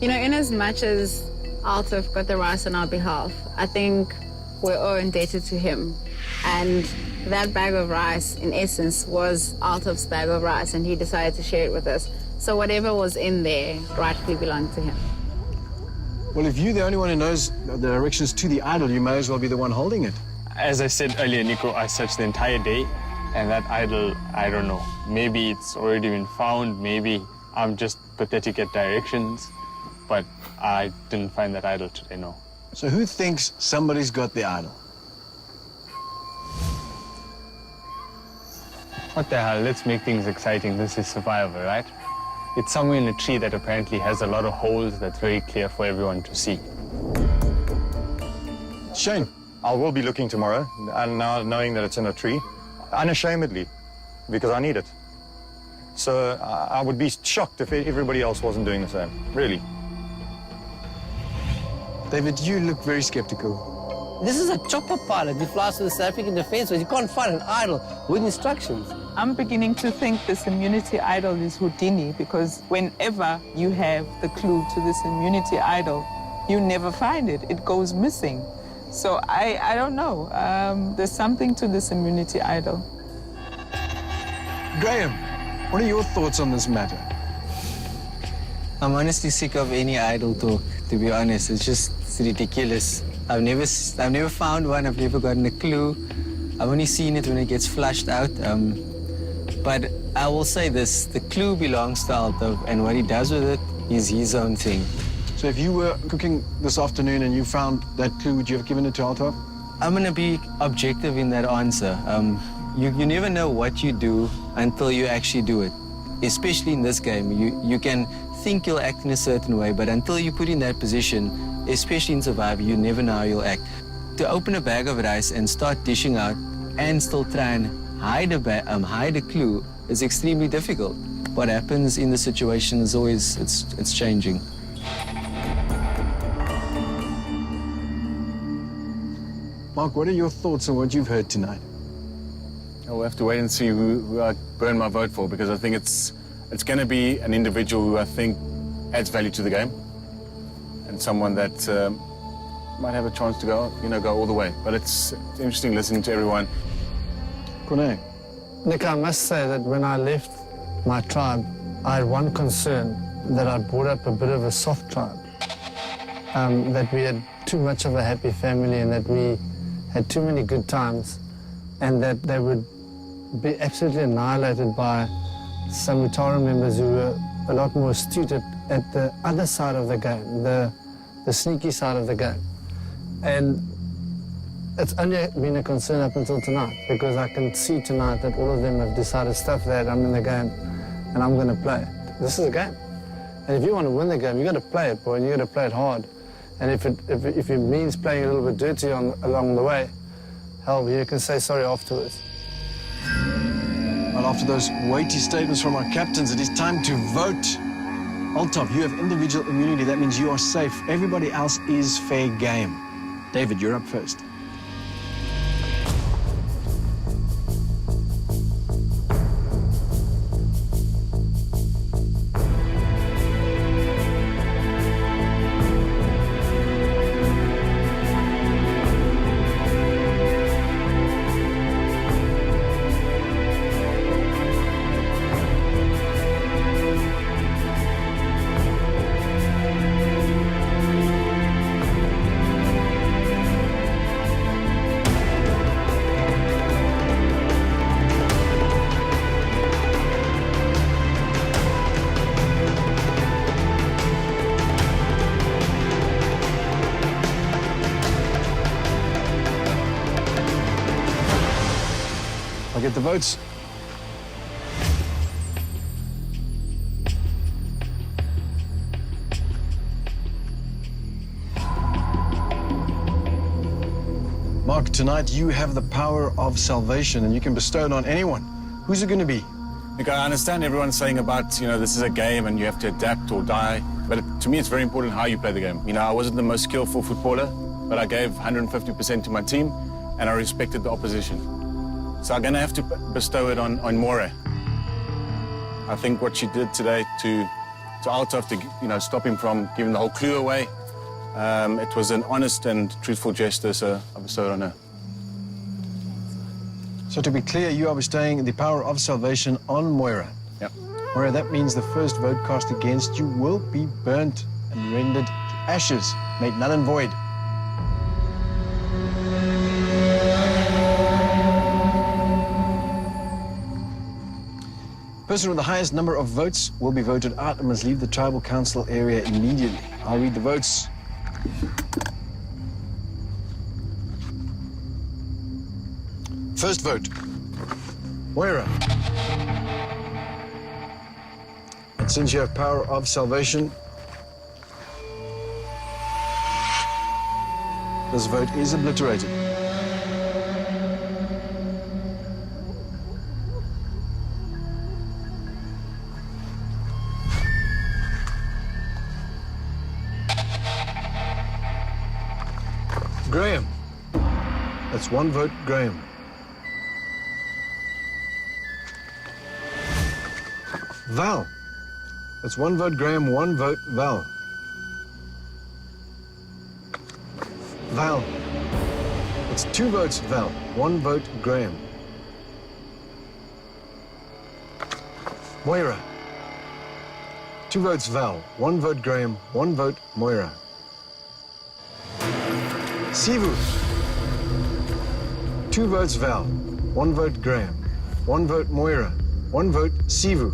You know, in as much as Altaf got the rice on our behalf, I think we're all indebted to him. And that bag of rice, in essence, was Altaf's bag of rice, and he decided to share it with us. So whatever was in there rightfully belonged to him. Well, if you're the only one who knows the directions to the idol, you may as well be the one holding it. As I said earlier, Nico, I searched the entire day, and that idol, I don't know. Maybe it's already been found, maybe I'm just pathetic at directions, but I didn't find that idol today, no. So who thinks somebody's got the idol? What the hell, let's make things exciting. This is survival, right? It's somewhere in a tree that apparently has a lot of holes that's very clear for everyone to see. Shane, I will be looking tomorrow, and now knowing that it's in a tree, unashamedly, because I need it. So I would be shocked if everybody else wasn't doing the same, really. David, you look very skeptical. This is a chopper pilot. He flies to the South African Defence Force. You can't find an idol with instructions. I'm beginning to think this immunity idol is Houdini because whenever you have the clue to this immunity idol, you never find it. It goes missing. So I don't know. There's something to this immunity idol. Graham, what are your thoughts on this matter? I'm honestly sick of any idol talk, to be honest. It's ridiculous. I've never found one. I've never gotten a clue. I've only seen it when it gets flushed out. But I will say this, the clue belongs to Altaf, and what he does with it is his own thing. So if you were cooking this afternoon and you found that clue, would you have given it to Altaf? I'm going to be objective in that answer. You never know what you do until you actually do it. Especially in this game, you can think you'll act in a certain way, but until you put in that position, especially in Survivor, you never know how you'll act. To open a bag of rice and start dishing out and still try and hide a clue is extremely difficult. What happens in the situation is always, it's changing. Mark, what are your thoughts on what you've heard tonight? We'll have to wait and see who I burn my vote for, because I think it's going to be an individual who I think adds value to the game, and someone that might have a chance to go all the way. But it's interesting listening to everyone. Corné. Nick, I must say that when I left my tribe, I had one concern, that I brought up a bit of a soft tribe. That we had too much of a happy family and that we had too many good times, and that they would be absolutely annihilated by some Utara members who were a lot more astute at the other side of the game, the sneaky side of the game. And it's only been a concern up until tonight, because I can see tonight that all of them have decided, stuff that, I'm in the game and I'm going to play. This is a game. And if you want to win the game, you've got to play it, boy, and you've got to play it hard. And if it means playing a little bit dirty along the way, hell, you can say sorry afterwards. Well, after those weighty statements from our captains, it is time to vote. Altaf, you have individual immunity. That means you are safe. Everybody else is fair game. David, you're up first. I'll get the votes. Mark, tonight you have the power of salvation and you can bestow it on anyone. Who's it going to be? Look, I understand everyone's saying about, this is a game and you have to adapt or die. But to me, it's very important how you play the game. I wasn't the most skillful footballer, but I gave 150% to my team and I respected the opposition. So I'm going to have to bestow it on Moira. I think what she did today to Altaf to stop him from giving the whole clue away, it was an honest and truthful gesture, so I bestowed it on her. So to be clear, you are bestowing the power of salvation on Moira. Yep. Moira, that means the first vote cast against you will be burnt and rendered to ashes, made null and void. Person with the highest number of votes will be voted out and must leave the tribal council area immediately. I'll read the votes. First vote, Moira. And since you have power of salvation, this vote is obliterated. Graham. That's one vote, Graham. Val. That's one vote, Graham, one vote, Val. Val. That's two votes, Val, one vote, Graham. Moira. Two votes, Val, one vote, Graham, one vote, Moira. Sivu. Two votes, Val, one vote, Graham, one vote, Moira, one vote, Sivu.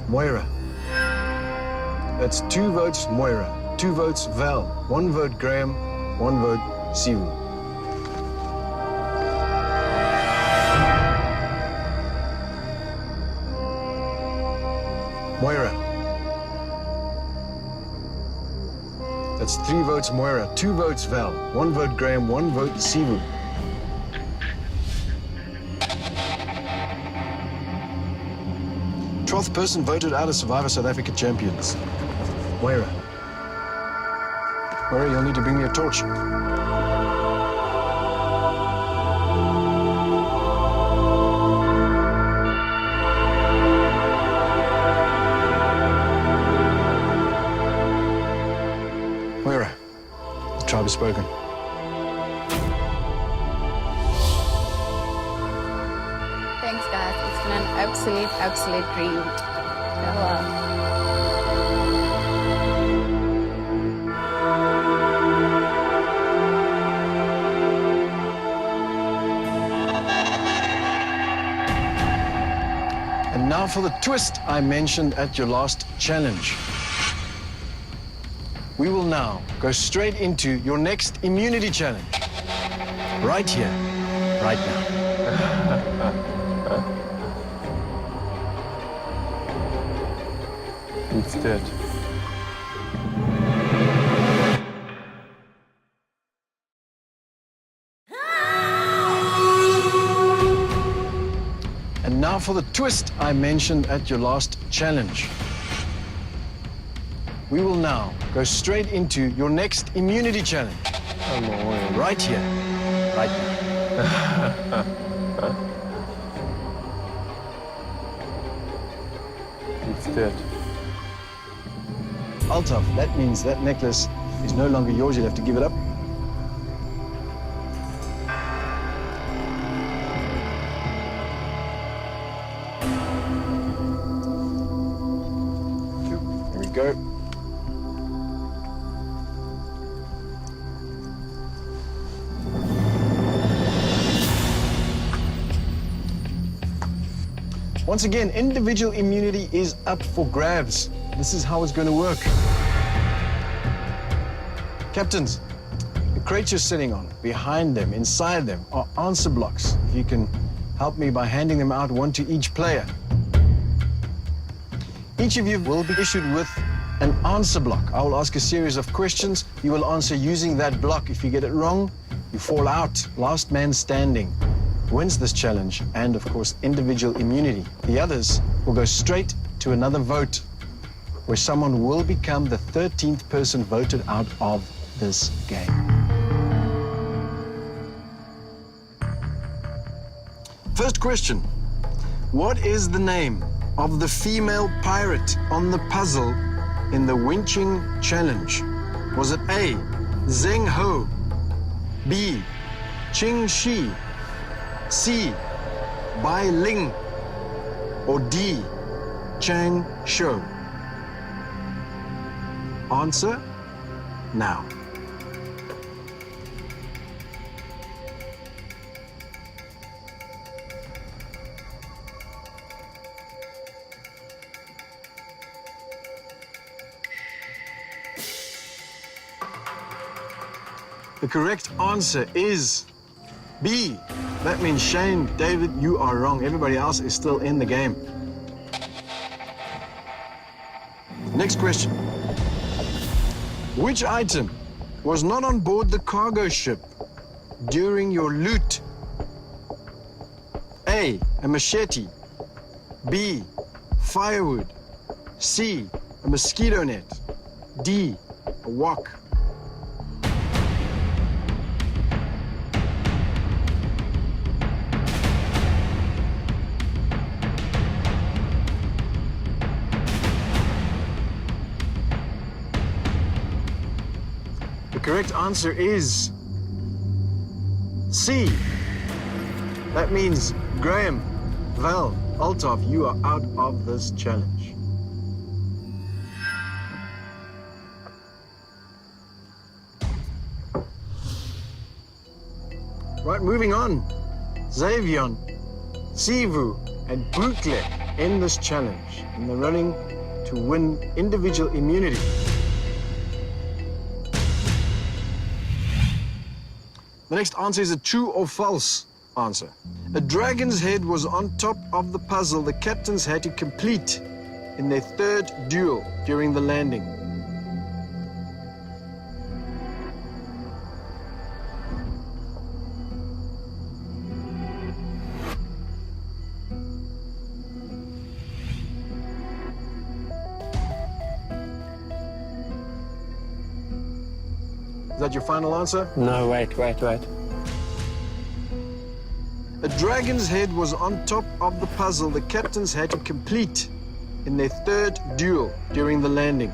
Moira. That's two votes, Moira, two votes, Val, one vote, Graham, one vote, Sivu. Moira. That's three votes, Moira, two votes, Val, one vote, Graham, one vote, Sivu. Twelfth person voted out as Survivor South Africa champions. Moira. Moira, you'll need to bring me a torch. Moira, the tribe has spoken. Thanks, guys. It's been an absolute dream. Oh, wow. And now for the twist I mentioned at your last challenge. We will now go straight into your next immunity challenge. Right here, right now. It's dead. And now for the twist I mentioned at your last challenge. We will now go straight into your next immunity challenge. Come on. Right here, right now. It's dead. Altaf, that means that necklace is no longer yours. You'll have to give it up. Here we go. Once again, individual immunity is up for grabs. This is how it's going to work. Captains, the crates you're sitting on, behind them, inside them, are answer blocks. If you can help me by handing them out, one to each player. Each of you will be issued with an answer block. I will ask a series of questions. You will answer using that block. If you get it wrong, you fall out. Last man standing wins this challenge and, of course, individual immunity. The others will go straight to another vote where someone will become the 13th person voted out of this game. First question. What is the name of the female pirate on the puzzle in the winching challenge? Was it A, Zheng Ho, B, Qing Shi, C, Bai Ling, or D, Chang Shou? Answer now. The correct answer is B. That means Shane, David, you are wrong. Everybody else is still in the game. Next question. Which item was not on board the cargo ship during your loot? A, a machete. B, firewood. C, a mosquito net. D, a wok. The correct answer is C. That means Graham, Val, Altaf, you are out of this challenge. Right, moving on. Xavion, Sivu, and Bukle in this challenge in the running to win individual immunity. The next answer is a true or false answer. A dragon's head was on top of the puzzle the captains had to complete in their third duel during the landing. Is that your final answer? No, wait. A dragon's head was on top of the puzzle the captains had to complete in their third duel during the landing.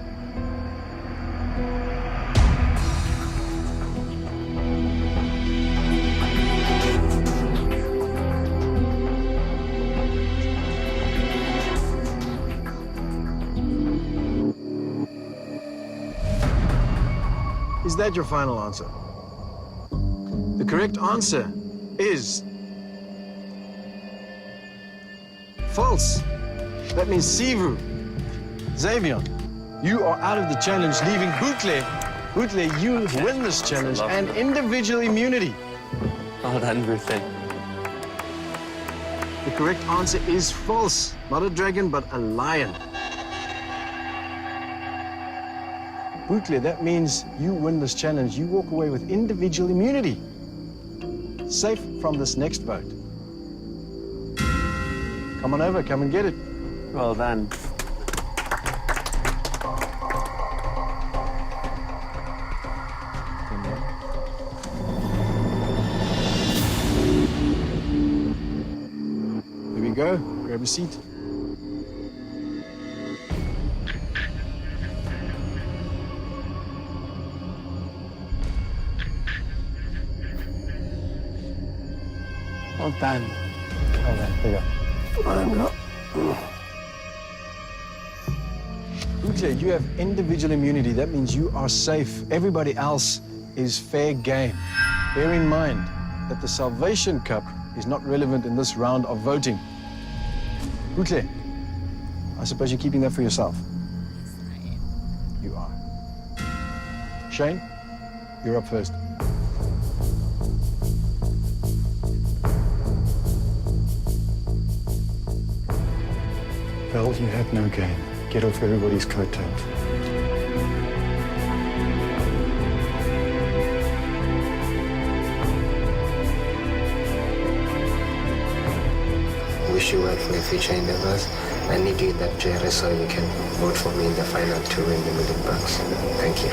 Is that your final answer? The correct answer is false. That means Sivu. Xavier, you are out of the challenge, leaving Boutle. Boutle, you win this challenge and individual immunity. Well done, Boutle. The correct answer is false. Not a dragon, but a lion. Boutle, that means you win this challenge. You walk away with individual immunity. Safe from this next vote. Come on over, come and get it. Well done. Here we go. Grab a seat. Well done. All right, here you go. Boutle, you have individual immunity. That means you are safe. Everybody else is fair game. Bear in mind that the Salvation Cup is not relevant in this round of voting. Boutle, I suppose you're keeping that for yourself. You are. Shane, you're up first. Well, you had no game. Get off everybody's coattails. Wish you well for your future endeavors. I need you in that JRS so you can vote for me in the final to win the $1 million. Thank you.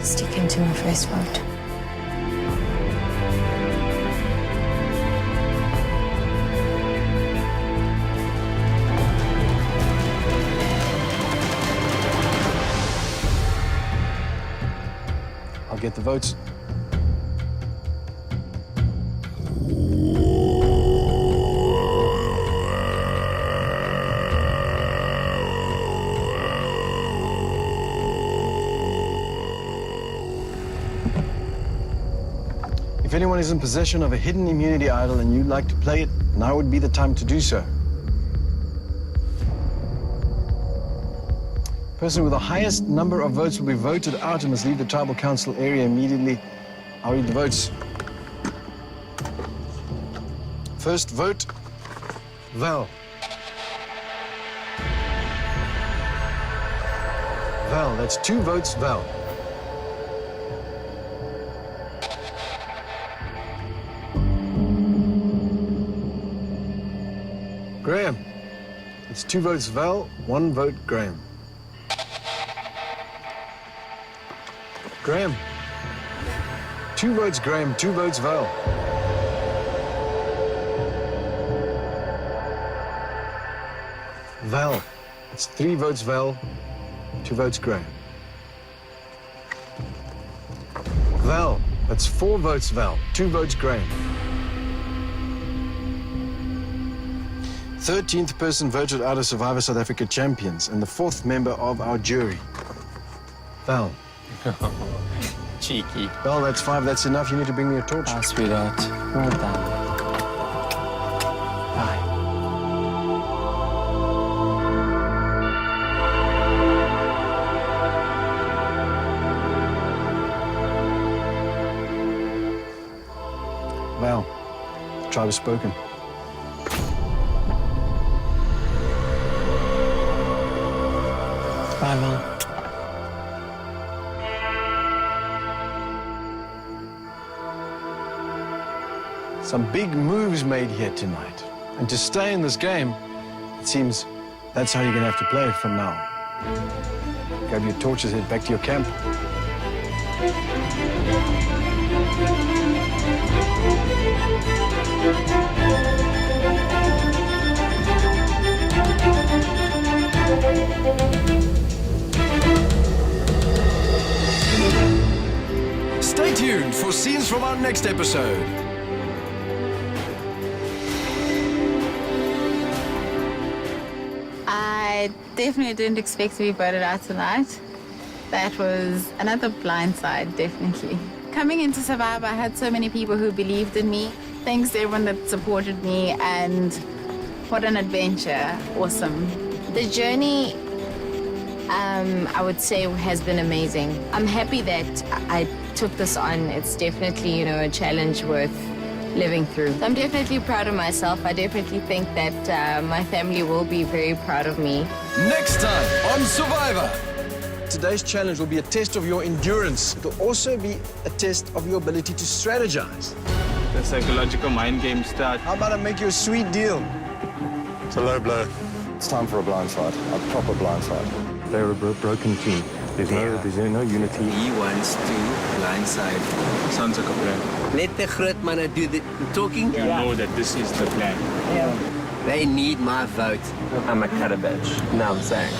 Sticking to my first vote. I'll get the votes. If anyone is in possession of a hidden immunity idol and you'd like to play it, now would be the time to do so. Person with the highest number of votes will be voted out and must leave the tribal council area immediately. I'll read the votes. First vote, Val. Val, that's 2 votes, Val. Graham, it's 2 votes, Val, 1 vote, Graham. Graham. 2 votes, Graham. 2 votes, Val. Val. It's 3 votes, Val. 2 votes, Graham. Val. That's 4 votes, Val. 2 votes, Graham. 13th person voted out of Survivor South Africa Champions and the 4th member of our jury. Val. Cheeky. Well, that's 5. That's enough. You need to bring me a torch. Ah, sweetheart. Well done. Bye. Val, the tribe has spoken. Bye, Val. Some big moves made here tonight. And to stay in this game, it seems that's how you're going to have to play it from now. Grab your torches, head back to your camp. scenes from our next episode. I definitely didn't expect to be voted out tonight. That was another blindside, definitely. Coming into Survivor, I had so many people who believed in me. Thanks to everyone that supported me, and what an adventure. Awesome. The journey, I would say, has been amazing. I'm happy that I took this on. It's definitely, a challenge worth living through. I'm definitely proud of myself. I definitely think that my family will be very proud of me. Next time on Survivor. Today's challenge will be a test of your endurance. It will also be a test of your ability to strategize. The psychological mind game start. How about I make you a sweet deal? It's a low blow. It's time for a blindside, a proper blindside. They're a broken team. There's no unity. He wants to blindside. Sounds like a plan. Let the groot manne do the talking. You know that this is the plan. They need my vote. I'm a cut a bitch. No, I'm saying.